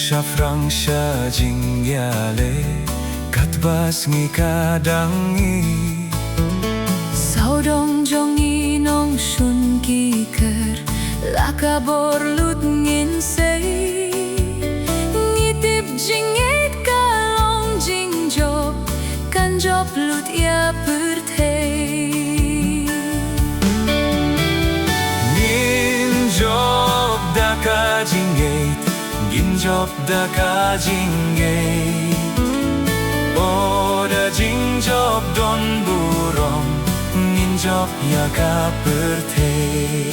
Syafrang sya jingyale katbas ngi kadangi Saudong jongi nong shun ki ker lakabor lut ngin sei ngitip jinget kalong jingjob kan job lut ya pertei ngin job da ka jinget ngin job da ka jinget Oda jingjob don burong nginjob ya ka pertei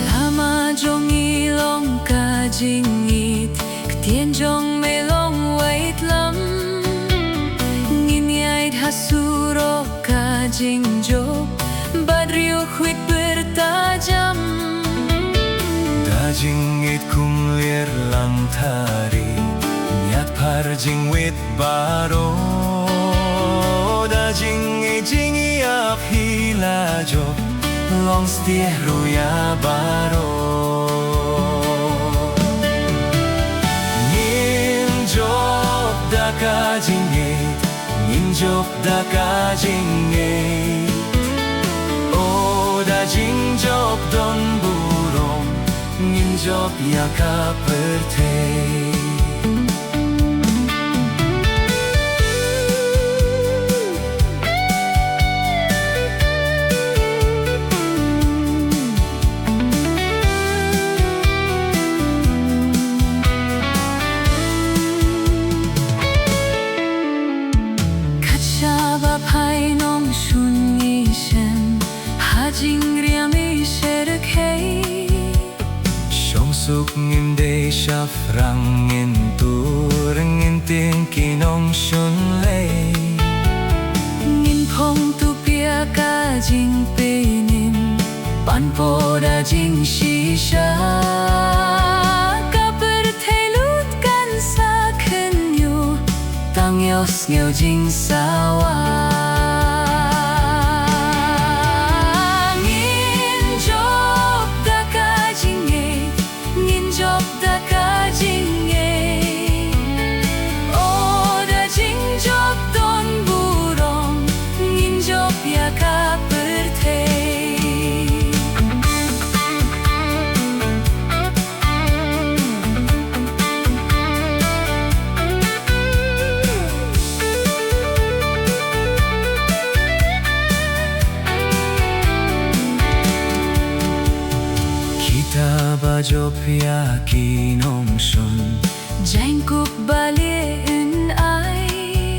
Lama jong ilong ka jingit Ktien jong melong wait lam Nginyait hasuro ka jingjob Badriyo huit bertajam Da jingit kum lir lang tari Nyat par jingwit baro Da jingi ap hila job Long stieh ruya baro Ngin job da ka jingit Ngin job da ka jingit O da jing job don burong Ngin job ya ka pertei Pai nong shun ngi shen Hajing ria mi sherek hei Shong suk ngim de syafrang ngin tur ngin ting kinong shun lei Ngin pong tu pia ka jing penim Pan po da jing shisha Ka bertelut kan sa kenyo Tang yos ngyo jing sawa Job ya kinong shun Jang kup bali in ai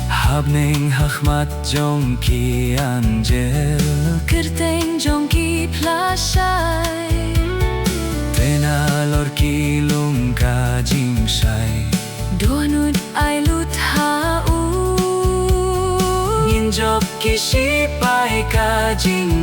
Habning hachmat jong ki angel Kerteng jong ki plashay Tena lor ki lung ka jing shai Donut ai lut ha u Ngin job ki shipai ka jing